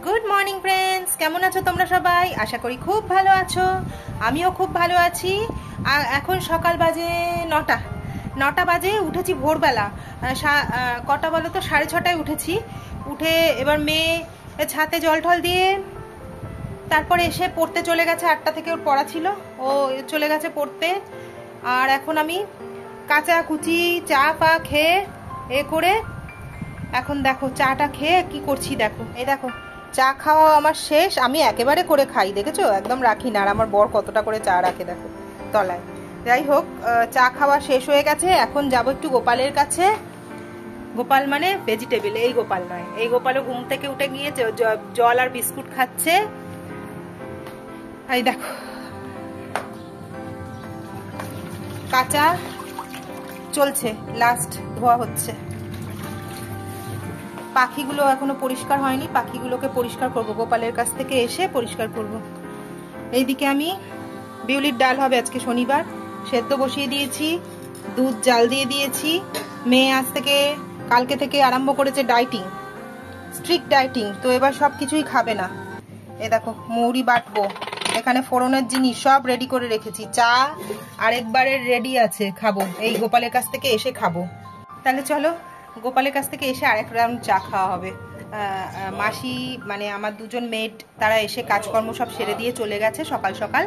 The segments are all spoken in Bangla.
গুড মর্নিং ফ্রেন্ডস, কেমন আছো তোমরা সবাই? আশা করি খুব ভালো আছো। আমিও খুব ভালো আছি। এখন সকাল বাজে 9টা বাজে। উঠেছি ভোরবেলা। কটা বলো তো, 6:30টায় উঠেছি। উঠে এবার মেয়ে ছাতে জল টল দিয়ে তারপরে এসে পড়তে চলে গেছে। 8টা থেকে ওর পড়া ছিল, ও চলে গেছে পড়তে। আর এখন আমি কাঁচা কুচি চা পা খেয়ে করে এখন দেখো চাটা খেয়ে কি করছি দেখো। এই দেখো, চা খাওয়া আমার শেষ। আমি একেবারে করে খাই, দেখেছো? একদম রাখি না। আর আমার বর কতটা করে চা রাখে দেখো তলায়। যাই হোক, চা খাওয়া শেষ হয়ে গেছে। এখন যাব একটু গোপালের কাছে। গোপাল মানে ভেজিটেবল, এই গোপাল নয়। এই গোপালও ঘুম থেকে উঠে গিয়ে জল আর বিস্কুট খাচ্ছে। এই দেখো, কাঁচা চলছে, লাস্ট ধোয়া হচ্ছে। পাখিগুলো এখনো পরিষ্কার হয়নি, পাখিগুলোকে পরিষ্কার করব, গোপালের কাছ থেকে এসে পরিষ্কার করব। এইদিকে আমি বিউলির ডাল হবে আজকে শনিবার, সেদ্ধ বসিয়ে দিয়েছি, দুধ জাল দিয়ে দিয়েছি। মেয়ে আজ থেকে কালকে থেকে আরম্ভ করেছে ডাইটিং, স্ট্রিক্ট ডাইটিং। তো এবার সব কিছুই খাবে না। এ দেখো মৌরি বাটবো, এখানে ফোড়নের জিনিস সব রেডি করে রেখেছি। চা আরেকবারের রেডি আছে, খাবো এই গোপালের কাছ থেকে এসে খাবো। তাহলে চলো, গোপালের কাছ থেকে এসে আরেক রাউন্ড চা খাওয়া হবে। মাসি মানে আমার দুজন মেড, তারা এসে কাজকর্ম সব সেরে দিয়ে চলে গেছে সকাল সকাল।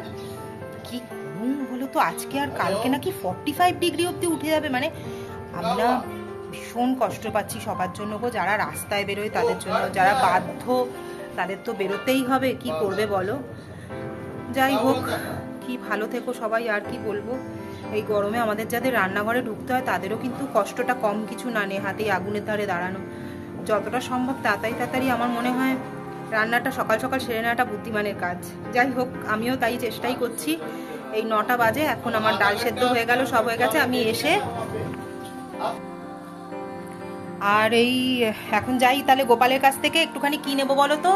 কি গরম হলো তো আজকে, আর কালকে নাকি 45 ডিগ্রি অব্দি উঠে যাবে। মানে আমি না ভীষণ কষ্ট পাচ্ছি সবার জন্য গো, যারা রাস্তায় বেরোয় তাদের জন্য। যারা বাধ্য তাদের তো বেরোতেই হবে, কি করবে বলো। যাই হোক, কি ভালো থেকো সবাই। আর কি বলবো, এই গরমে আমাদের যাদের রান্নাঘরে ঢুকতে হয় তাদেরও কিন্তু কষ্টটা কম কিছু না। হাতেই আগুনের ধারে দাঁড়ানো, যতটা সম্ভব তাড়াতাড়ি আমার মনে হয় রান্নাটা সকাল সকাল সেরে নেওয়াটা বুদ্ধিমানের কাজ। যাই হোক, আমিও তাই চেষ্টাই করছি। এই 9টা বাজে, এখন আমার ডাল সেদ্ধ হয়ে গেল, সব হয়ে গেছে। আমি এসে আর এই এখন যাই তাহলে গোপালের কাছ থেকে একটুখানি কি নেবো বলো তো।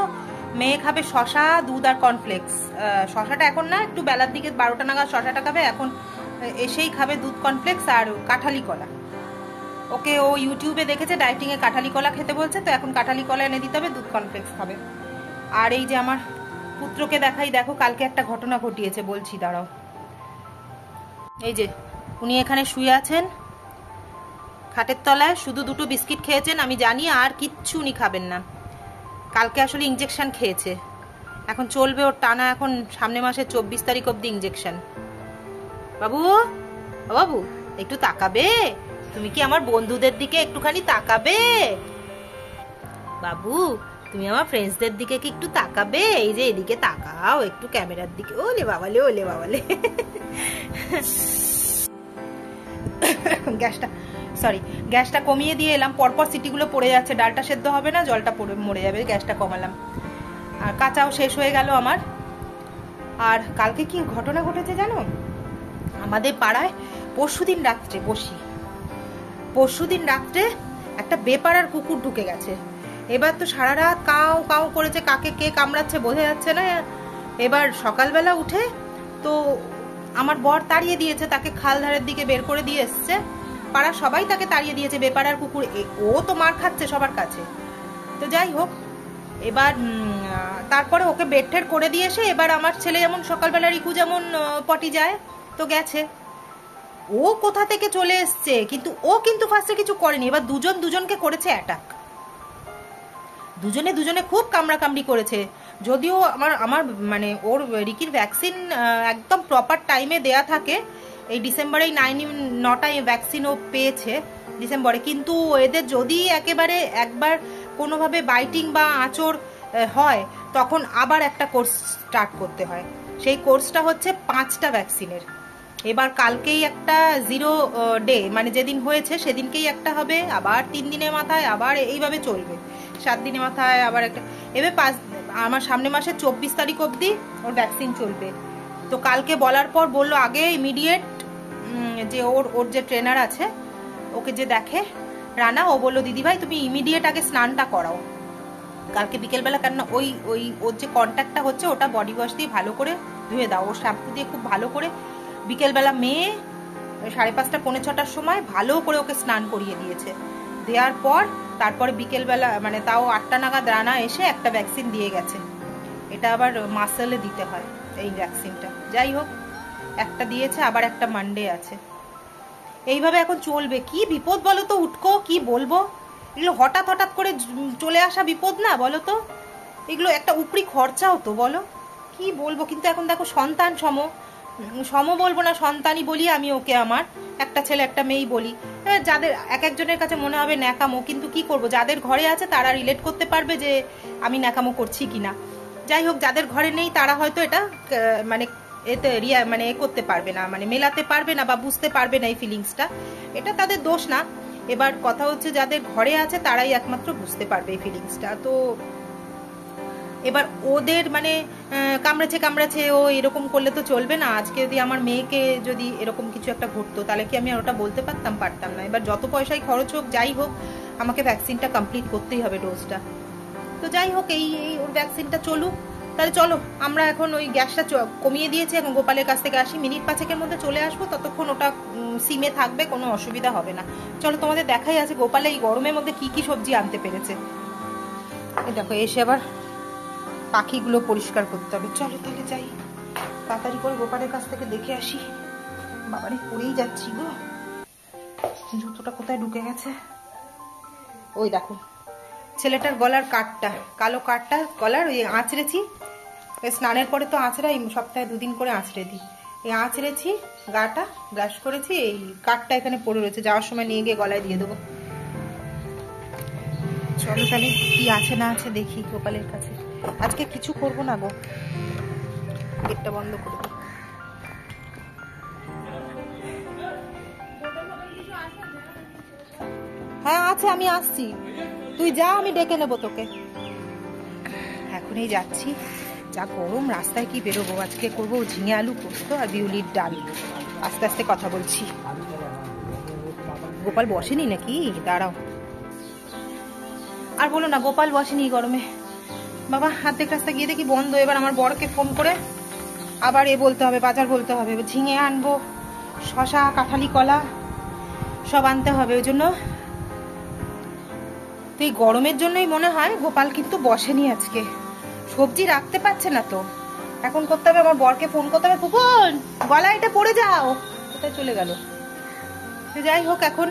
মেয়ে খাবে শশা, দুধ আর কর্নফ্লেক্স। শশাটা এখন না, একটু বেলার দিকে 12টা নাগাদ শশাটা খাবে। এখন এসেই খাবে দুধ কর্নফ্লেক্স আর কাঁঠালি কলা। ওকে ও ইউটিউবে দেখেছে ডায়েটিংয়ে কাঁঠালি কলা খেতে বলছে, তো এখন কাঁঠালি কলা এনে দিতে হবে, দুধ কর্নফ্লেক্স খাবে। আর এই যে আমার পুত্রকে দেখাই, দেখো কালকে একটা ঘটনা ঘটিয়েছে, বলছি দাঁড়াও। এই যে উনি এখানে শুয়ে আছেন খাটের তলায়, শুধু 2টো বিস্কিট খেয়েছেন, আমি জানি, আর কিচ্ছু উনি খাবেন না। কালকে আসলে ইঞ্জেকশন খেয়েছে, এখন চলবে ওর টানা, এখন সামনে মাসের 24 তারিখ অব্দি ইঞ্জেকশন। বাবু, ও বাবু, একটু তাকাবে? তুমি কি আমার বন্ধুদের দিকে একটুখানি তাকাবে? বাবু, তুমি আমার ফ্রেন্ডসদের দিকে কি একটু তাকাবে? এই যে এদিকে তাকাও একটু ক্যামেরার দিকে। ওলে বাবালে, ওলে বাবালে। গ্যাসটা কমিয়ে দিয়ে এলাম, পরপর সিটিগুলো পড়ে যাচ্ছে। ডালটা সেদ্ধ হবে না, জলটা পড়ে মরে যাবে। গ্যাসটা কমালাম। আর কাঁচাও শেষ হয়ে গেল আমার। আর কালকে কি ঘটনা ঘটেছে জানো? আমাদের পাড়ায় পরশুদিন রাত্রে একটা বেপাড়ার কুকুর ঢুকে গেছে। এবার তো সারা রাত কাউ কাউ করেছে, কাকে কে কামড়াচ্ছে বোঝা যাচ্ছে না। এবার সকালবেলা উঠে তো আমার বর তাড়িয়ে দিয়েছে, তাকে খাল ধারের দিকে বের করে দিয়ে এসছে। পাড়া সবাই তাকে তাড়িয়ে দিয়েছে, বেপাড়ার কুকুর। ও তো মার খাচ্ছে সবার কাছে। তো যাই হোক, এবার তারপরে ওকে বেডঠের করে দিয়ে এসে, এবার আমার ছেলে যেমন সকালবেলা, রিকু যেমন পটি যায়, তো গেছে। ও কোথা থেকে চলে এসছে, কিন্তু ও কিন্তু ফার্স্টে কিছু করেনি। এবার দুজনকে করেছে অ্যাটাক। দুজনে খুব কামড়াকামড়ি করেছে। যদিও আমার মানে ওর রিকির ভ্যাকসিন একদম প্রপার টাইমে দেয়া থাকে। এই ডিসেম্বরেই 9টায় ভ্যাকসিন ও পেয়েছে ডিসেম্বরে। কিন্তু এদের যদি একেবারে একবার কোনোভাবে বাইটিং বা আঁচড় হয়, তখন আবার একটা কোর্স স্টার্ট করতে হয়। সেই কোর্সটা হচ্ছে 5টা ভ্যাকসিনের। এবার কালকেই একটা 0 ডে, মানে যেদিন হয়েছে সেদিনকেই একটা হবে, আবার 3 দিনের মাথায় আবার, এইভাবে চলবে। 7 দিনের মাথায় আবার একটা। এবার আমার সামনে মাসের 24 তারিখ অবধি ওর ভ্যাকসিন চলবে। তো কালকে বলার পর বললো আগে ইমিডিয়েট, যে ওর যে ট্রেনার আছে, ওকে যে দেখে রানা, ও বললো দিদিভাই তুমি ইমিডিয়েট আগে স্নানটা করাও। কালকে বিকেলবেলা, কেন ওই ওর যে কন্ট্যাক্টটা হচ্ছে ওটা বডি ওয়াশ দিয়ে ভালো করে ধুয়ে দাও, ওর শ্যাম্পু দিয়ে খুব ভালো করে। বিকেলবেলা মেয়ে 5:30 পৌনে 6টার সময় ভালো করে ওকে স্নান করিয়ে দিয়েছে। দেওয়ার পর তারপরে বিকেলবেলা মানে তাও 8টা নাগাদ রানা এসে একটা ভ্যাকসিন দিয়ে গেছে। এটা আবার মাসেলে দিতে হয় এই ভ্যাকসিনটা। যাই হোক, একটা দিয়েছে, আবার একটা মানডে আছে। এইভাবে এখন চলবে। কি বিপদ বলো তো উটকো, কি বলবো। এগুলো হঠাৎ হঠাৎ করে চলে আসা বিপদ না বলো তো। এগুলো একটা উপরি খরচাও তো, বলো কি বলবো। কিন্তু এখন দেখো সন্তান সম বলবো না, সন্তানই বলি আমি ওকে। আমার একটা ছেলে একটা মেয়েই বলি। এবার যাদের এক একজনের কাছে মনে হবে ন্যাকামো, কিন্তু কি করব, যাদের ঘরে আছে তারা রিলেট করতে পারবে যে আমি ন্যাকামো করছি কিনা। যাই হোক, যাদের ঘরে নেই তারা হয়তো এটা মানে এতে মানে করতে পারবে না, মানে মেলাতে পারবে না বা বুঝতে পারবে না এই ফিলিংসটা। এটা তাদের দোষ না। এবার কথা হচ্ছে যাদের ঘরে আছে তারাই একমাত্র বুঝতে পারবে এই ফিলিংসটা। তো এবার ওদের মানে কামড়েছে ও এরকম করলে তো চলবে না। আজকে যদি আমার মেয়েকে যদি এরকম কিছু একটা ঘটতো তাহলে কি আমি আর ওটা বলতে পারতাম না। এবার যত পয়সাই খরচ হোক যাই হোক, আমাকে ভ্যাকসিনটা কমপ্লিট করতেই হবে, ডোজটা। তো যাই হোক, এই ওর ভ্যাকসিনটা চলুক। তাহলে চলো, আমরা এখন ওই গ্যাসটা কমিয়ে দিয়েছি, এখন গোপালের কাছ থেকে আসি, মিনিট 5-এর মধ্যে চলে আসবো। ততক্ষণ ওটা সিমে থাকবে, কোনো অসুবিধা হবে না। চলো তোমাদের দেখাই আছে গোপালে এই গরমের মধ্যে কি কি সবজি আনতে পেরেছে। দেখো, এসে আবার পাখিগুলো পরিষ্কার করতে হবে। চলো তাহলে যাই, তাড়াতাড়ি করে গোপালের কাছ থেকে দেখে আসি। বাবারে, পড়েই যাচ্ছি গো, জুতোটা কোথায় ঢুকে গেছে। ওই দেখো ছেলেটার গলার কাটটা, কালো কাটটা গলার, ওই আঁচড়েছি। স্নানের পরে তো আঁচড়াই, সপ্তাহে 2 দিন করে আঁচড়ে দিই। এই আঁচড়েছি, গাটা ব্রাশ করেছি, এই কাটটা এখানে পড়ে রয়েছে, যাওয়ার সময় নিয়ে গিয়ে গলায় দিয়ে দেবো। চলো তাহলে কি আছে না আছে দেখি গোপালের কাছে। আজকে কিছু করবো না গো, গেটটা বন্ধ করে দিই। হ্যাঁ আছে, আমি আসছি, তুই যা, আমি ডেকে নেবো তোকে। এখনই যাচ্ছি, যা গরম, রাস্তায় কি বেরোবো। আজকে করবো ঝিঙে আলু পোস্ত আর বিউলির ডাল। আস্তে আস্তে কথা বলছি। গোপাল বসেনি নাকি? দাঁড়াও, আর বলো না, গোপাল বসেনি গরমে। বাবা, হাতের রাস্তা গিয়ে দেখি বন্ধ। এবার আমার বরকে ফোন করে আবার বলতে হবে, বাজার বলতে হবে, ঝিঙে আনবো, শশা, কাঁঠালি কলা সব আনতে হবে। ওই জন্য তো এই গরমের জন্যই মনে হয় গোপাল কিন্তু বসেনি আজকে, সবজি রাখতে পারছে না। তো এখন করতে হবে, আমার বরকে ফোন করতে হবে, ফুফন গলা এটা পড়ে যাও, কোথায় চলে গেল। যাই হোক, এখন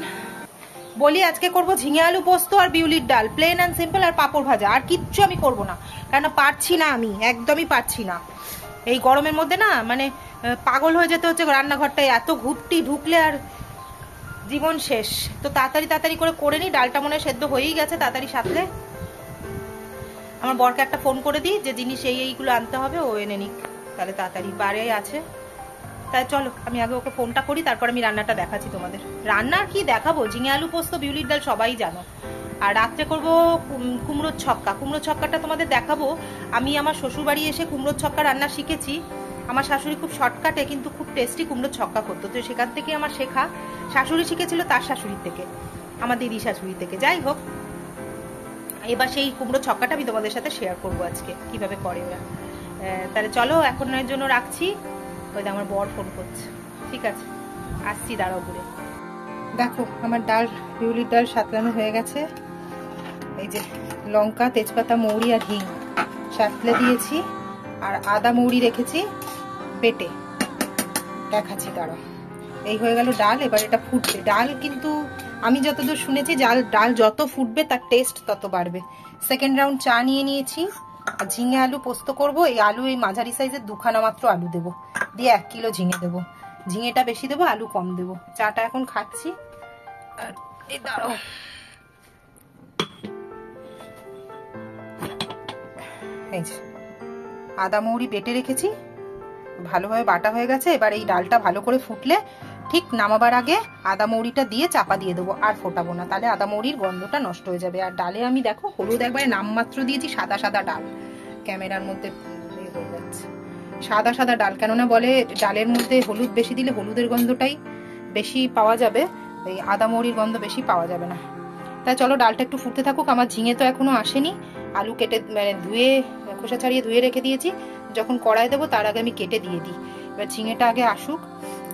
বলি আজকে করব ঝিঙে আলু পোস্ত আর বিউলির ডাল, প্লেন অ্যান্ড সিম্পল, আর পাঁপড় ভাজা। আর কিচ্ছু আমি করব না, কেন পারছি না, আমি একদমই পারছি না। এই গরমের মধ্যে না মানে পাগল হয়ে যেতে হচ্ছে রান্নাঘরটায়, এত ঘুপটি ঢুকলে আর জীবন শেষ। তো তাড়াতাড়ি করে নি। ডালটা মনে সেদ্ধ হয়েই গেছে, তাড়াতাড়ি সাথে আমার বরকে একটা ফোন করে দিই যে জিনিস এইগুলো আনতে হবে, ও এনে নিক, তাহলে তাড়াতাড়ি বারে আছে। তাই চলো আমি আগে ওকে ফোনটা করি, তারপর আমি রান্নাটা দেখাচ্ছি তোমাদের। রান্নার কি দেখাবো, ঝিঙে আলু পোস্ত বিউলির ডাল সবাই জানো। আর রাত্রে করবো কুমড়োর ছক্কা। কুমড়োর ছক্কাটা তোমাদের দেখাবো। আমি আমার শ্বশুরবাড়ি এসে কুমড়োর ছক্কা রান্না শিখেছি। আমার শাশুড়ি খুব শর্টকাটে কিন্তু খুব টেস্টি কুমড়োর ছক্কা করতো, তো সেখান থেকে আমার শেখা। শাশুড়ি শিখেছিল তার শাশুড়ির থেকে, আমার দিদি শাশুড়ি থেকে। যাই হোক, এবার সেই কুমড়ো ছক্কাটা আমি তোমাদের সাথে শেয়ার করবো আজকে, কিভাবে করে ওরা। তাহলে চলো, এখনের জন্য রাখছি। ওই আমার বর ফোন করছে। ঠিক আছে, আসছি, দাঁড়াও ঘুরে। দেখো আমার ডাল, বিউলির ডাল সাতলানো হয়ে গেছে। এই যে লঙ্কা, তেজপাতা, মৌরি আর হিং সাতলে দিয়েছি, আর আদা মৌরি রেখেছি বেটে, দেখাচ্ছি, দাঁড়াও। এই হয়ে গেল ডাল। এবার এটা ফুটবে। ডাল কিন্তু আমি যতদূর শুনেছি ডাল যত ফুটবে তার টেস্ট তত বাড়বে। সেকেন্ড রাউন্ড চা নিয়ে নিয়েছি। আর ঝিঙে আলু পোস্ত করবো। এই আলু এই মাঝারি সাইজের 2খানা মাত্র আলু দেবো, দিয়ে 1 কিলো ঝিঙে দেবো। ঝিঙেটা বেশি দেবো, আলু কম দেবো। চাটা এখন খাচ্ছি। আর এই দাঁড়াও, এই যে আদা মৌরি বেটে রেখেছি, ভালোভাবে বাটা হয়ে গেছে। এবার এই ডালটা ভালো করে ফুটলে ঠিক নামাবার আগে আদা মৌরিটা দিয়ে চাপা দিয়ে দেবো, আর ফোটাবো না, তাহলে আদা মৌরির গন্ধটা নষ্ট হয়ে যাবে। আর ডালে আমি দেখো হলুদ একবারে নামমাত্র দিয়েছি, সাদা সাদা ডাল, ক্যামেরার মধ্যে হয়ে যাচ্ছে সাদা সাদা ডাল। কেননা বলে ডালের মধ্যে হলুদ বেশি দিলে হলুদের গন্ধটাই বেশি পাওয়া যাবে, এই আদা মৌরির গন্ধ বেশি পাওয়া যাবে না। তাই চলো ডালটা একটু ফুটতে থাকুক। আমার ঝিঙে তো এখনো আসেনি, আলু কেটে মানে ধুয়ে খোসা ছাড়িয়ে ধুয়ে রেখে দিয়েছি, যখন কড়াই দেবো তার আগে আমি কেটে দিয়ে দিই। এবার ঝিঙেটা আগে আসুক,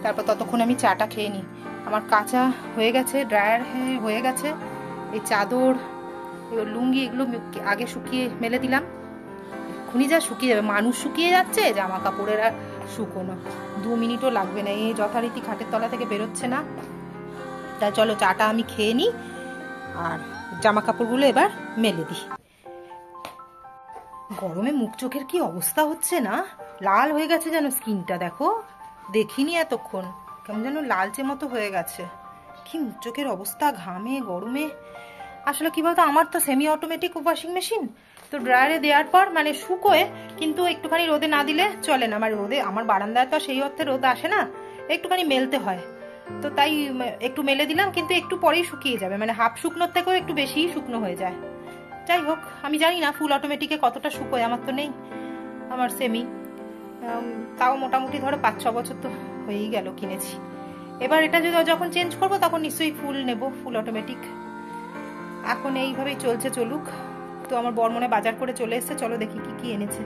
তারপর ততক্ষণ আমি চাটা খেয়ে নিই। আমার কাঁচা হয়ে গেছে, ড্রায়ার হয়ে গেছে, এই চাদর এবার লুঙ্গি এগুলো আগে শুকিয়ে মেলে দিলাম, এক্ষুনি যা শুকিয়ে যাবে, মানুষ শুকিয়ে যাচ্ছে, জামা কাপড়ের আর শুকোনো 2 মিনিটও লাগবে না। এই যথারীতি খাটের তলা থেকে বেরোচ্ছে না। তাই চলো চাটা আমি খেয়ে নিই আর জামা কাপড়গুলো এবার মেলে দিই। গরমে মুখ চোখের কি অবস্থা হচ্ছে না, লাল হয়ে গেছে যেন স্কিনটা, দেখো দেখিনি এতক্ষণ, কেমন যেন লালচে মতো হয়ে গেছে। কি মুখ চোখের অবস্থা ঘামে গরমে। আসলে কি বলতো, আমার তো সেমি অটোমেটিক ওয়াশিং মেশিন, তো ড্রায়ারে দেওয়ার পর মানে শুকোয়, কিন্তু একটুখানি রোদে না দিলে চলে না। আমার রোদে, আমার বারান্দায় তো সেই অর্থে রোদ আসে না, একটুখানি মেলতে হয়, তো তাই একটু মেলে দিলাম, কিন্তু একটু পরেই শুকিয়ে যাবে, মানে হাফ শুকনোর থেকেও একটু বেশিই শুকনো হয়ে যায়। যাই হোক, আমি জানি না ফুল অটোমেটিকে কতটা শুকোয়, আমার তো নেই, আমার সেমি। তাও মোটামুটি ধরো 5-6 বছর তো হয়েই গেল কিনেছি। এবার এটা যদি যখন চেঞ্জ করবো তখন নিশ্চয়ই ফুল নেব, ফুল অটোমেটিক। এখন এইভাবেই চলছে, চলুক। তো আমার বর মনে বাজার করে চলে এসেছে, চলো দেখি কি কি এনেছে।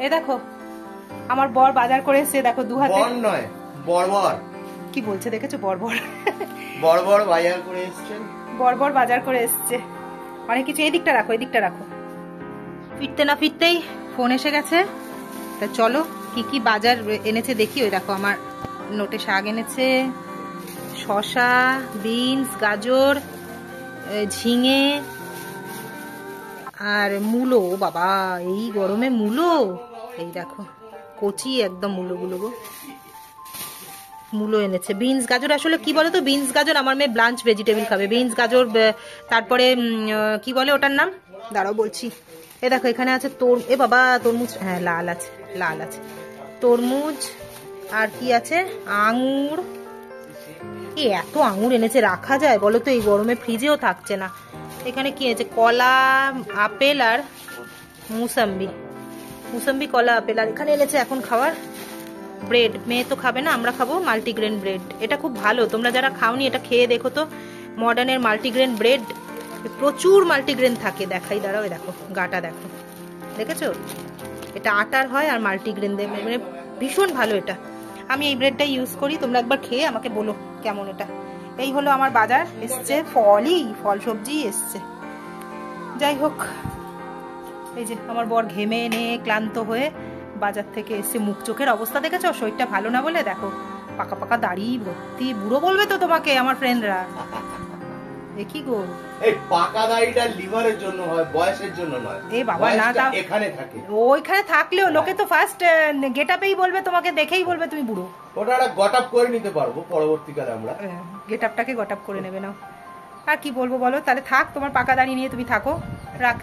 এই দেখো আমার বর বাজার করে এসেছে, দেখো 2 হাতে। বর নয়, বরবর। কি বলছে দেখেছো, বরবর বরবর বাজার করে এসেছেন। বরবর বাজার করে এসেছে অনেক কিছু। এই দিকটা রাখো, এই দিকটা রাখো। ফিরতে না ফিরতেই ফোন এসে গেছে। তা চলো কি কি বাজার এনেছে দেখি। ওই দেখো আমার নোটে শাক এনেছে, শসা, বিনস, গাজর, ঝিঙে আর মূলো। বাবা এই গরমে মূলো, এই দেখো কচি একদম মূলোগুলো গো, মূলো এনেছে। বিনস গাজর, আসলে কি বলো তো, বিনস গাজর আমার মেয়ে ব্লাঞ্চ ভেজিটেবল খাবে। বিনস গাজর, তারপরে কি বলে ওটার নাম, দাঁড়াও বলছি। এ দেখো এখানে আছে এ বাবা তরমুজ, হ্যাঁ লাল আছে, লাল আছে তরমুজ। আর কি আছে, আঙুর। এত আঙুর এনেছে, রাখা যায় বলো তো এই গরমে? ফ্রিজেও থাকছে না। এখানে কি আছে, কলা, আপেল আর মুসাম্বি, কলা, আপেল। আর এখানে এনেছে এখন খাবার ব্রেড। মেয়ে তো খাবে না, আমরা খাবো মাল্টিগ্রেন ব্রেড। এটা খুব ভালো, তোমরা যারা খাওনি এটা খেয়ে দেখো তো। মডার্নের মাল্টিগ্রেন ব্রেড, প্রচুর মাল্টিগ্রেন থাকে। দেখাই দাঁড়াও, দেখো গাটা দেখো, দেখেছো? এটা আটার হয় আর মাল্টিগ্রেন দেবে, মানে ভীষণ ভালো এটা। আমি এই ব্রেডটা ইউজ করি, তোমরা একবার খেয়ে আমাকে বলো কেমন এটা। এই হলো আমার বাজার, এসছে ফল সবজি এসছে। যাই হোক, এই যে আমার বর ঘেমে এনে ক্লান্ত হয়ে বাজার থেকে এসে, মুখ চোখের অবস্থা দেখেছো? শরীরটা ভালো না বলে দেখো পাকা পাকা দাড়ি ভর্তি। বুড়ো বলবে তো তোমাকে আমার ফ্রেন্ডরা। দেখি গো, এই পাকা দাড়িটা লিভারের জন্য হয়, বয়সের জন্য নয়। এ বাবা না, তা এখানে থাকে। ওইখানে থাকলেও লোকে তো ফার্স্ট গেটআপেই বলবে তোমাকে, দেখেই বলবে তুমি বুড়ো। ওটা একটা গটআপ করে নিতে পারবো পরবর্তীকালে আমরা। গেটআপটাকে গটআপ করে নেবে না। আর কি বলবো বলো, তাহলে থাক, তোমার পাকা দাড়ি নিয়ে তুমি থাকো, রাখ।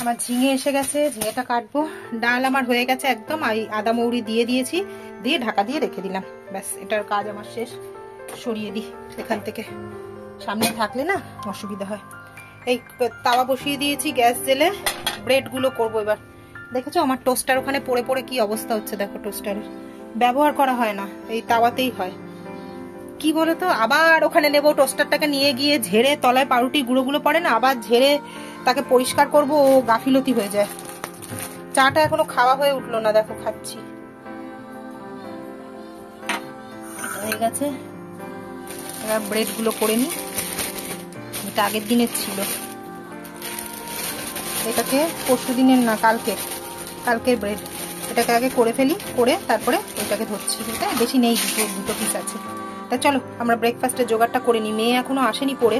আমার ঝিঙে এসে গেছে, ঝিঙেটা কাটবো। ডাল আমার হয়ে গেছে একদম, আদা মৌরি দিয়ে দিয়েছি, দিয়ে ঢাকা দিয়ে রেখে দিলাম, ব্যাস এটার কাজ আমার শেষ। সরিয়ে দিই এখান থেকে, সামনে থাকলে না অসুবিধা হয়। এই তাওয়া বসিয়ে দিয়েছি গ্যাস জেলে, ব্রেডগুলো করবো এবার। দেখেছো আমার টোস্টার ওখানে পড়ে পড়ে কি অবস্থা হচ্ছে, দেখো টোস্টারের ব্যবহার করা হয় না, এই তাওয়াতেই হয়। কি বলতো, আবার ওখানে নেবো টোস্টারটাকে, নিয়ে গিয়ে ঝেড়ে, তলায় পাউরুটি গুঁড়োগুলো পড়ে না, আবার ঝেড়ে তাকে পরিষ্কার করবো, ও গাফিলতি হয়ে যায়। চাটা এখনো খাওয়া হয়ে উঠলো না, দেখো খাচ্ছি। হয়ে গেছে, এবার ব্রেড গুলো করে নি। এটা আগের দিনের ছিল, এটাকে পরশু দিনের না, কালকের ব্রেড। এটাকে আগে করে ফেলি, করে তারপরে এটাকে ধরছি। এটা বেশি নেই, দুটো পিস আছে। তা চলো আমরা ব্রেকফাস্টের জোগাড়টা করে নিই। মেয়ে এখনো আসেনি পড়ে,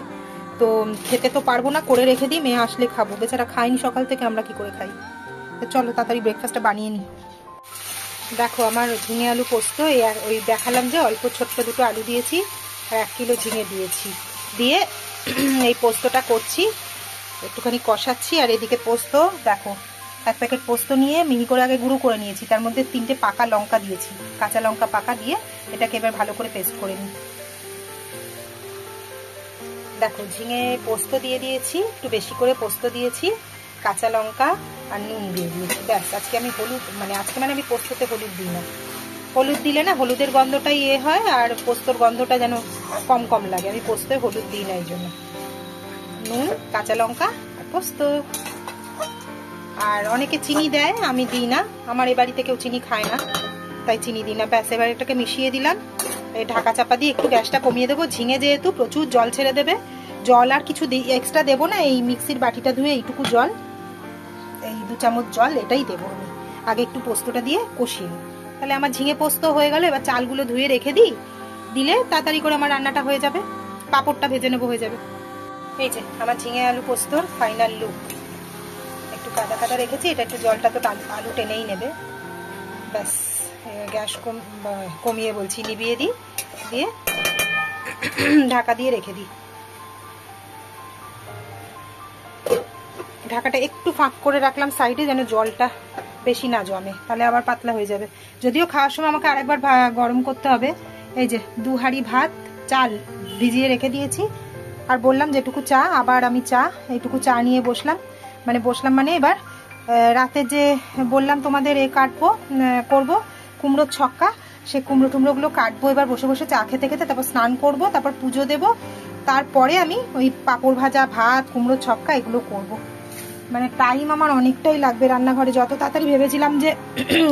তো খেতে তো পারবো না, করে রেখে দিই, মেয়ে আসলে খাবো। বেচারা খাইনি সকাল থেকে, আমরা কি করে খাই? তো চলো তাড়াতাড়ি ব্রেকফাস্টটা বানিয়ে নিই। দেখো আমার ঝিঙে আলু পোস্ত, ওই দেখালাম যে অল্প ছোট্ট দুটো আলু দিয়েছি আর 1 কিলো ঝিঙে দিয়েছি, দিয়ে এই পোস্তটা করছি, একটুখানি কষাচ্ছি। আর এদিকে পোস্ত দেখো, 1 প্যাকেট পোস্ত নিয়ে মিহি করে আগে গুঁড়ো করে নিয়েছি, তার মধ্যে 3টে পাকা লঙ্কা দিয়েছি, কাঁচা লঙ্কা পাকা দিয়ে এটাকে এবার ভালো করে পেস্ট করে নিই। দেখো ঝিঙে পোস্ত দিয়ে দিয়েছি, একটু বেশি করে পোস্ত দিয়েছি, কাঁচা লঙ্কা আর নুন দিয়ে দিয়েছি, ব্যাস। আজকে আমি আমি পোস্ততে হলুদ দিই না, হলুদ দিলে না হলুদের গন্ধটাই হয়, আর পোস্তর গন্ধটা যেন কম কম লাগে, আমি পোস্তে হলুদ দিই না, এই জন্য নুন, কাঁচা লঙ্কা আর পোস্ত। আর অনেকে চিনি দেয়, আমি দিই না, আমার এ বাড়িতে কেউ চিনি খায় না, তাই চিনি দিই না, ব্যাস। এবার এটাকে মিশিয়ে দিলাম, ঢাকা চাপা দিয়ে একটু গ্যাসটা কমিয়ে দেবো। ঝিঙে যেহেতু প্রচুর জল ছেড়ে দেবে, জল আর কিছু এক্সট্রা দেবো না, এই মিক্সির বাটিটা ধুয়ে এইটুকু জল, এই 2 চামচ জল এটাই দেবো আমি। আগে একটু পোস্তটা দিয়ে কষিয়ে নিই, তাহলে আমার ঝিঙে পোস্ত হয়ে গেল। এবার চালগুলো ধুয়ে রেখে দিই, দিলে তাড়াতাড়ি করে আমার রান্নাটা হয়ে যাবে, পাঁপড়টা ভেজে নেবো, হয়ে যাবে। এই যে আমার ঝিঙে আলু পোস্তর ফাইনাল লুক। একটু কাদা কাদা রেখেছি, এটা একটু জলটা তো আলু টেনেই নেবে। ব্যাস, গ্যাস কমিয়ে বলছি, নিভিয়ে দিই, দিয়ে ঢাকা দিয়ে রেখে দিই। ঢাকাটা একটু ফাঁক করে রাখলাম সাইডে, যেন জলটা বেশি না জমে, তাহলে আবার পাতলা হয়ে যাবে। যদিও খাওয়ার সময় আমাকে আরেকবার গরম করতে হবে। এই যে 2 হাঁড়ি ভাত, চাল ভিজিয়ে রেখে দিয়েছি। আর বললাম যেটুকু চা, আবার আমি এইটুকু চা নিয়ে বসলাম মানে এবার রাতে যে বললাম তোমাদের করবো কুমড়োর ছক্কা, সে কুমড়োগুলো কাটবো। এবার বসে বসে চা খেতে খেতে, তারপর স্নান করব, তারপর পুজো দেব, তারপরে আমি ওই পাঁপড় ভাজা, ভাত, কুমড়োর ছক্কা এগুলো করব। মানে টাইম আমার অনেকটাই লাগবে রান্নাঘরে। যত তাড়াতাড়ি ভেবেছিলাম যে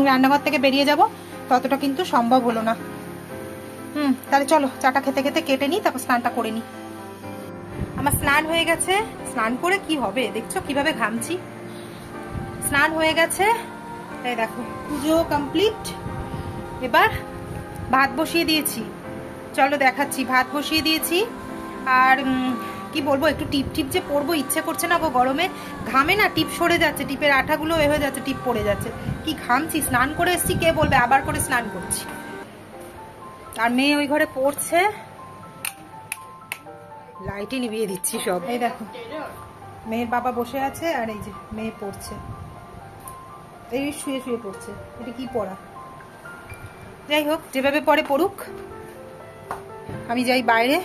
রান্নাঘর থেকে বেরিয়ে যাব, ততটা কিন্তু সম্ভব হলো না। তাহলে চলো চাটা খেতে খেতে কেটে নিই, তারপর স্নানটা করে নিই। আমার স্নান হয়ে গেছে। স্নান করে কি হবে, দেখছো কিভাবে ঘামছি। স্নান হয়ে গেছে, এই দেখো পুজো কমপ্লিট। এবার ভাত বসিয়ে দিয়েছি, চলো দেখাচ্ছি। ভাত বসিয়ে দিয়েছি, আর কি বলবো, একটু টিপ টিপ যে পরবো ইচ্ছে করছে না গো, গরমে ঘামে না টিপ সরে যাচ্ছে, টিপের আঠাগুলো হয়ে যাচ্ছে, টিপ পড়ে যাচ্ছে। কি ঘামছি, স্নান করে এসছি, কে বলবে আবার করে স্নান করছি। আর মেয়ে ওই ঘরে পড়ছে, লাইটই নিভিয়ে দিচ্ছি সব। এই দেখো মেয়ের বাবা বসে আছে, আর এই যে মেয়ে পড়ছে, এই শুয়ে শুয়ে পড়ছে। এটা কি পড়া, যাই হোক যেভাবে পড়ে পড়ুক। আমি যাই বাইরে,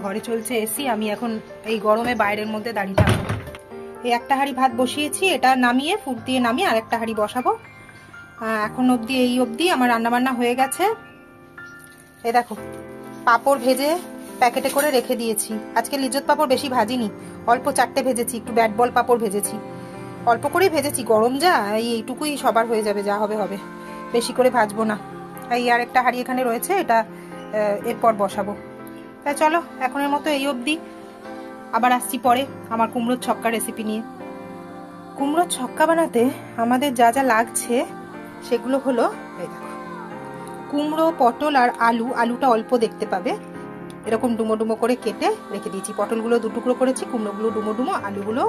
ঘরে চলছে এসি, আমি এখন এই গরমে বাইরের মধ্যে দাঁড়িয়ে থাকবো। এই একটা হাঁড়ি ভাত বসিয়েছি, এটা নামিয়ে ফুট দিয়ে নামিয়ে আর একটা হাঁড়ি বসাবো। এখন অবধি এই অবধি আমার রান্নাবান্না হয়ে গেছে। এই দেখো পাঁপড় ভেজে প্যাকেটে করে রেখে দিয়েছি। আজকে লিজ্জত পাঁপড় বেশি ভাজিনি, অল্প 4টে ভেজেছি, একটু ব্যাট বল পাঁপড় ভেজেছি, অল্প করেই ভেজেছি। গরম যা, এইটুকুই সবার হয়ে যাবে, যা হবে হবে, বেশি করে ভাজবো না। এই আর একটা হাঁড়ি এখানে রয়েছে, এটা এরপর বসাবো। তাই চলো এখনের মতো এই অবধি, আবার আসছি পরে আমার কুমড়োর ছক্কা রেসিপি নিয়ে। কুমড়োর ছক্কা বানাতে আমাদের যা যা লাগছে সেগুলো হলো, এই দেখো কুমড়ো, পটল আর আলু। আলুটা অল্প দেখতে পাবে, এরকম ডুমো ডুমো করে কেটে রেখে দিয়েছি। পটলগুলো 2 টুকরো করেছি, কুমড়োগুলো ডুমো ডুমো, আলুগুলো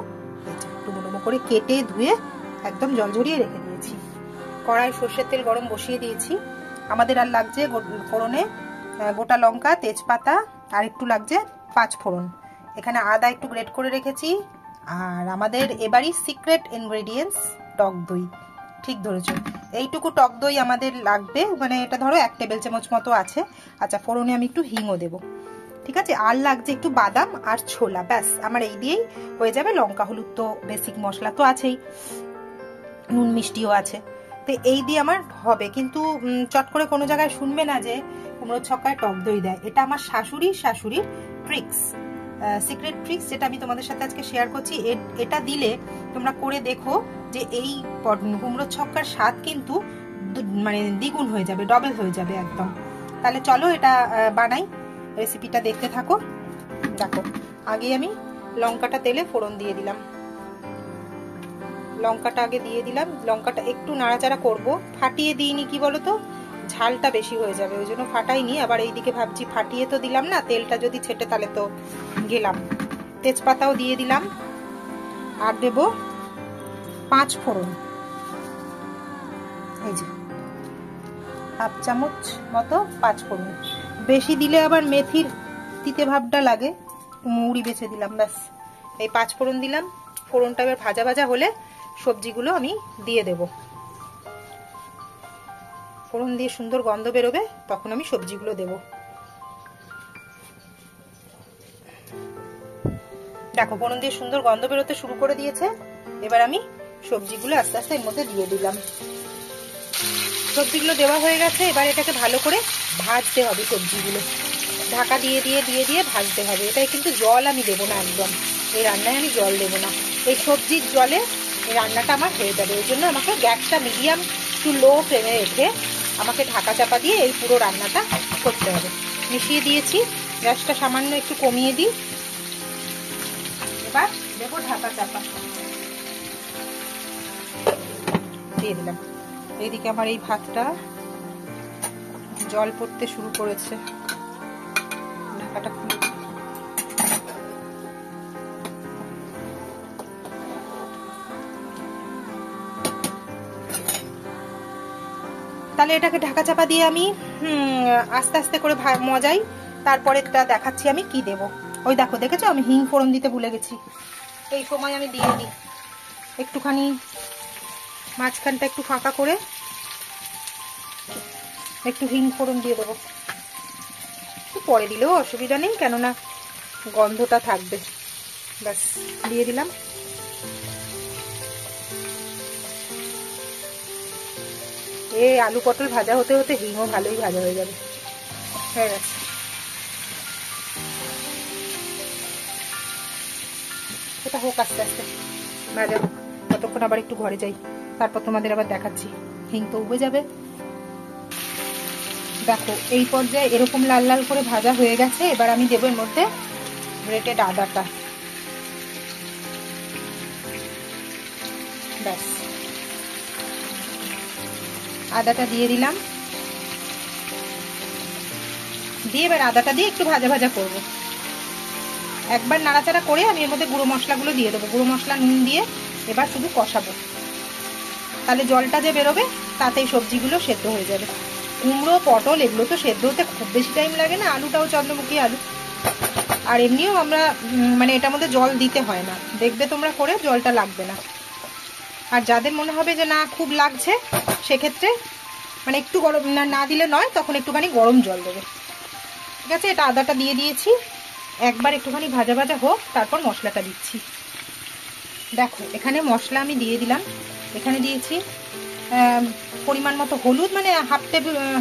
ডুমো ডুমো করে কেটে ধুয়ে একদম জল ঝরিয়ে রেখে দিয়েছি। কড়াই সর্ষের তেল গরম বসিয়ে দিয়েছি। আমাদের আর লাগছে ফোড়নে গোটা লঙ্কা, তেজপাতা, আর একটু লাগছে 5 ফোড়ন। এখানে আদা একটু গ্রেট করে রেখেছি। আর আমাদের এবারই সিক্রেট ইনগ্রেডিয়েন্টস টক দই। ঠিক ধরেছো, এইটুকু টক দই আমাদের লাগবে, মানে এটা ধরো 1 টেবিল চামচ মতো আছে। আচ্ছা, ফোড়নে আমি একটু হিংও দেবো, ঠিক আছে। আর লাগছে একটু বাদাম আর ছোলা, ব্যাস আমার এই দিয়েই হয়ে যাবে। লঙ্কা হলুদ তো বেসিক মশলা তো আছেই, নুন মিষ্টিও আছে, তো এই দিয়ে আমার হবে। কিন্তু চট করে কোনো জায়গায় শুনবে না যে কুমড়োর ছক্কায় টক দই দেয়। এটা আমার শাশুড়ির ট্রিক্স, সিক্রেট ট্রিক্স, যেটা আমি তোমাদের সাথে আজকে শেয়ার করছি। এটা দিলে তোমরা করে দেখো যে এই কুমড়োর ছক্কার স্বাদ কিন্তু মানে দ্বিগুণ হয়ে যাবে, ডবল হয়ে যাবে একদম। তাহলে চলো এটা বানাই, রেসিপিটা দেখতে থাকো। দেখো আগে আমি লঙ্কাটা তেলে ফোড়ন দিয়ে দিলাম, লঙ্কাটা আগে দিয়ে দিলাম। লঙ্কাটা একটু নাড়াচাড়া করব, ফাটিয়ে দিইনি, কি বলতো ঝালটা বেশি হয়ে যাবে, ওই জন্য ফাটাইনি। আবার এইদিকে ভাবছি ফাটিয়ে তো দিলাম না, তেলটা যদি ছেটে তাহলে তো গেলাম। তেজপাতাও দিয়ে দিলাম, আর দেব 5 ফোড়ন, এই যে 1/2 চামচ মতো 5 ফোড়ন। বেশি দিলে আবার মেথির তিতে ভাবটা লাগে, মুড়ি বেছে দিলাম, ব্যাস এই 5 ফোড়ন দিলাম। ফোড়নটা এবার ভাজা ভাজা হলে সবজিগুলো আমি দিয়ে দেব। ফোড়ন দিয়ে সুন্দর গন্ধ বেরোবে, তখন আমি সবজিগুলো দেব। দেখো ফোড়ন দিয়ে সুন্দর গন্ধ বেরোতে শুরু করে দিয়েছে। এবার আমি সবজিগুলো আস্তে আস্তে এর মধ্যে দিয়ে দিলাম। সবজিগুলো দেওয়া হয়ে গেছে, এবার এটাকে ভালো করে ভাজতে হবে। সবজিগুলো ঢাকা দিয়ে দিয়ে দিয়ে দিয়ে ভাজতে হবে। এটাই কিন্তু জল আমি দেবো না, একদম এই রান্নায় আমি জল দেবো না। এই সবজির জলে এই রান্নাটা আমার হয়ে যাবে। ওই জন্য আমাকে গ্যাসটা মিডিয়াম টু লো ফ্লেমে রেখে আমাকে ঢাকা চাপা দিয়ে এই পুরো রান্নাটা করতে হবে। মিশিয়ে দিয়েছি, গ্যাসটা সামান্য একটু কমিয়ে দিই। এবার দেবো ঢাকা চাপা, দিয়ে দিলাম। এইদিকে আমার এই ভাতটা জল পড়তে শুরু করেছে, ঢাকাটা খুলে তাহলে এটাকে ঢাকা চাপা দিয়ে আমি আস্তে আস্তে করে মজাই, তারপরে দেখাচ্ছি আমি কি দেব। ওই দেখো, দেখেছো আমি হিং ফোড়ন দিতে ভুলে গেছি, এই সময় আমি দিয়ে দিই একটুখানি মাঝখানটা একটু ফাঁকা করে একটু হিং ফোড়ন দিয়ে দেবো। পরে দিলেও অসুবিধা নেই, কেননা গন্ধটা থাকবে। ব্যাস দিয়ে দিলাম। এই আলু পটল ভাজা হতে হতে হিংও ভালোই ভাজা হয়ে যাবে। হয়ে গেছে। এটা হোক আস্তে আস্তে ভাজা, ততক্ষণ আবার একটু ঘরে যাই, তারপর তোমাদের আবার দেখাচ্ছি। হিং তো উবে যাবে। দেখো এই পর্যায়ে এরকম লাল লাল করে ভাজা হয়ে গেছে। এবার আমি দেবো এর মধ্যে গ্রেটেড আদাটা। ব্যাস, আদাটা দিয়ে দিলাম। দিয়ে এবার আদাটা দিয়ে একটু ভাজা ভাজা করবো। একবার নাড়াচাড়া করে আমি এর মধ্যে গুঁড়ো মশলাগুলো দিয়ে দেবো। গুঁড়ো মশলা নুন দিয়ে এবার শুধু কষাবো, তাহলে জলটা যে বেরোবে তাতেই সবজিগুলো সেদ্ধ হয়ে যাবে। কুমড়ো পটল এগুলো তো সেদ্ধ হতে খুব বেশি টাইম লাগে না, আলুটাও চন্দ্রমুখী আলু। আর এমনিও আমরা মানে এটার মধ্যে জল দিতে হয় না, দেখবে তোমরা করে জলটা লাগবে না। আর যাদের মনে হবে যে না খুব লাগছে, সেক্ষেত্রে মানে একটু গরম না দিলে নয়, তখন একটুখানি গরম জল দেবে। ঠিক আছে, এটা আদাটা দিয়ে দিয়েছি। একবার একটুখানি ভাজা ভাজা হোক, তারপর মশলাটা দিচ্ছি। দেখো এখানে মশলা আমি দিয়ে দিলাম। এখানে দিয়েছি পরিমাণ মতো হলুদ, মানে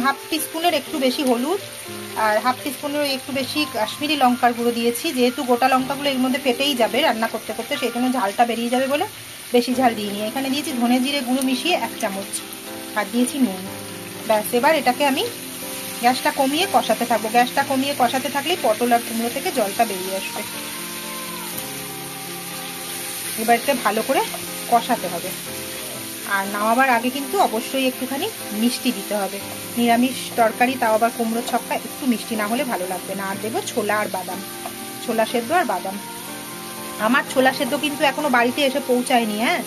হাফ টিস্পুনের একটু বেশি হলুদ, আর হাফ টিস্পুনের একটু বেশি কাশ্মীরি লঙ্কার গুঁড়ো দিয়েছি। যেহেতু গোটা লঙ্কাগুলো এর মধ্যে ফেটেই যাবে রান্না করতে করতে, সেই জন্য ঝালটা বেরিয়ে যাবে বলে বেশি ঝাল দিইনি। এখানে দিয়েছি ধনে জিরে গুঁড়ো মিশিয়ে 1 চামচ, আর দিয়েছি নুন। ব্যাস, এবার এটাকে আমি গ্যাসটা কমিয়ে কষাতে থাকবো। গ্যাসটা কমিয়ে কষাতে থাকলেই পটল আর কুমড়ো থেকে জলটা বেরিয়ে আসবে। এবার এটা ভালো করে কষাতে হবে। আর নামাবার আগে কিন্তু অবশ্যই একটুখানি মিষ্টি দিতে হবে। নিরামিষ তরকারি, তাও আবার কুমড়োর ছক্কা, একটু মিষ্টি না হলে ভালো লাগবে না। আর দেবো ছোলা আর বাদাম, ছোলা সেদ্ধ আর বাদাম। আমার ছোলা সেদ্ধ কিন্তু এখনো বাড়িতে এসে পৌঁছায়নি। হ্যাঁ,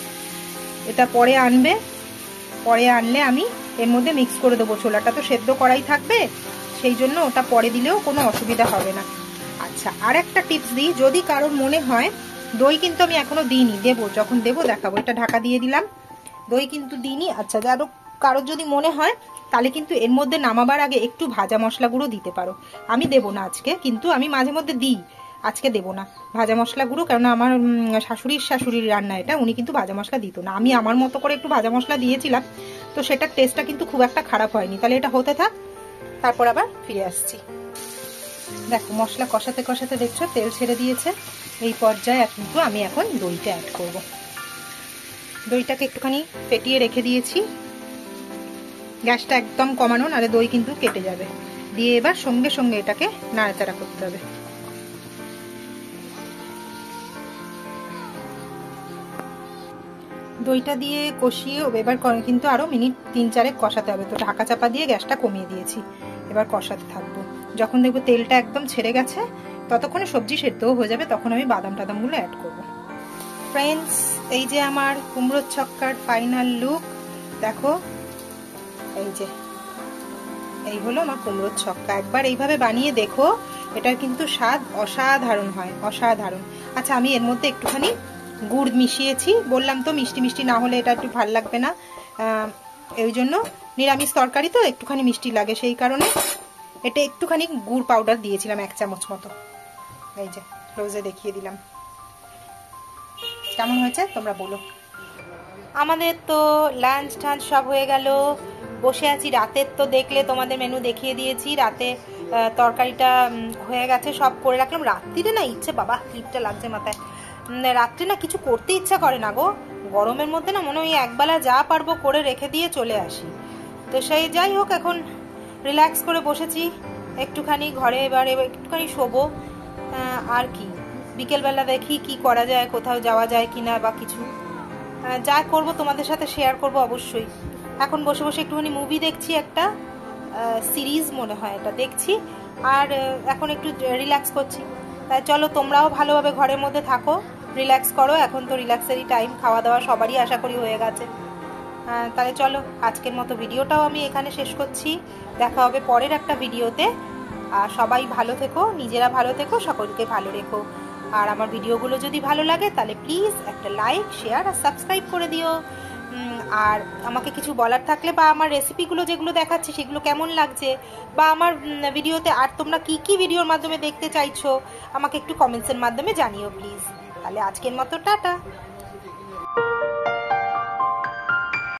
এটা পরে আনবে, পরে আনলে আমি এর মধ্যে মিক্স করে দেবো। ছোলাটা তো সেদ্ধ করাই থাকবে, সেই জন্য ওটা পরে দিলেও কোনো অসুবিধা হবে না। আচ্ছা, আর একটা টিপস দিই, যদি কারোর মনে হয়, দই কিন্তু আমি এখনো দিইনি, দেবো, যখন দেবো দেখাবো। এটা ঢাকা দিয়ে দিলাম, দই কিন্তু দিইনি। আচ্ছা, কারোর যদি মনে হয়, তাহলে কিন্তু এর মধ্যে নামাবার আগে একটু ভাজা মশলা গুঁড়ো দিতে পারো। আমি দেবো না আজকে, কিন্তু আমি মাঝে মধ্যে দিই, আজকে দেবো না ভাজা মশলা গুঁড়ো, কেননা আমার শাশুড়ির রান্না এটা, উনি কিন্তু ভাজা মশলা দিত না। আমি আমার মতো করে একটু ভাজা মশলা দিয়েছিলাম, তো সেটার টেস্টটা কিন্তু খুব একটা খারাপ হয়নি। তাহলে এটা হতে থাক, তারপর আবার ফিরে আসছি। দেখো মশলা কষাতে কষাতে দেখছো তেল ছেড়ে দিয়েছে। এই পর্যায়ে কিন্তু আমি এখন দইটা অ্যাড করব। দইটাকে একটুখানি ফেটিয়ে রেখে দিয়েছি, গ্যাসটা একদম কমানো, নাহলে দই কিন্তু কেটে যাবে। দিয়ে এবার সঙ্গে সঙ্গে এটাকে নাড়াচাড়া করতে হবে। দইটা দিয়ে কষিয়ে এবার কিন্তু আরো মিনিট 3-4 কষাতে হবে। তো ঢাকা চাপা দিয়ে গ্যাসটা কমিয়ে দিয়েছি, এবার কষাতে থাকবো। যখন দেখবো তেলটা একদম ছেড়ে গেছে, ততক্ষণে সবজি সেদ্ধও হয়ে যাবে, তখন আমি বাদাম টাদামগুলো অ্যাড করবো। ফ্রেন্ডস, এই যে আমার কুমড়োর ছক্কার ফাইনাল লুক। দেখো, এই হলো আমার কুমড়োর ছক্কা। একবার এইভাবে বানিয়ে দেখো, এটার কিন্তু স্বাদ অসাধারণ হয়, অসাধারণ। আচ্ছা, আমি এর মধ্যে একটুখানি গুড় মিশিয়েছি, বললাম তো মিষ্টি মিষ্টি না হলে এটা একটু ভালো লাগবে না। এই জন্য নিরামিষ তরকারি তো একটুখানি মিষ্টি লাগে, সেই কারণে এটা একটুখানি গুড় পাউডার দিয়েছিলাম 1 চামচ মতো। এই যে ক্লোজে দেখিয়ে দিলাম। কেমন হয়েছে তোমরা বলো। আমাদের তো লাঞ্চ টাঞ্চ সব হয়ে গেল, বসে আছি। রাতের তো দেখলে, তোমাদের মেনু দেখিয়ে দিয়েছি। রাতে তরকারিটা হয়ে গেছে, সব করে রাখলাম। রাত্রিরে না ইচ্ছে, বাবা ক্লিপটা লাগছে মাথায়, রাত্রে না কিছু করতে ইচ্ছা করে না গো। গরমের মধ্যে না মনে হয় একবেলা যা পারবো করে রেখে দিয়ে চলে আসি। তো সেই যাই হোক, এখন রিল্যাক্স করে বসেছি একটুখানি ঘরে। এবার একটুখানি শোবো, আর কি বিকেলবেলা দেখি কি করা যায়, কোথাও যাওয়া যায় কিনা বা কিছু যা করব তোমাদের সাথে শেয়ার করব অবশ্যই। এখন বসে বসে একটুখানি মুভি দেখছি, একটা সিরিজ মনে হয় এটা দেখছি, আর এখন একটু রিল্যাক্স করছি। তাই চলো তোমরাও ভালোভাবে ঘরের মধ্যে থাকো, রিল্যাক্স করো। এখন তো রিল্যাক্সেরই টাইম, খাওয়া দাওয়া সবারই আশা করি হয়ে গেছে। তাহলে চলো আজকের মতো ভিডিওটাও আমি এখানে শেষ করছি। দেখা হবে পরের একটা ভিডিওতে। আর সবাই ভালো থেকো, নিজেরা ভালো থেকো, সকলকে ভালো রেখো। আর আমার ভিডিওগুলো যদি ভালো লাগে তাহলে প্লিজ একটা লাইক, শেয়ার আর সাবস্ক্রাইব করে দিও। আর আমাকে কিছু বলার থাকলে বা আমার রেসিপিগুলো যেগুলো দেখাচ্ছি সেগুলো কেমন লাগছে, বা আমার ভিডিওতে আর তোমরা কি কি ভিডিওর মাধ্যমে দেখতে চাইছো আমাকে একটু কমেন্টসের মাধ্যমে জানিও প্লিজ। তাহলে আজকের মতো টাটা।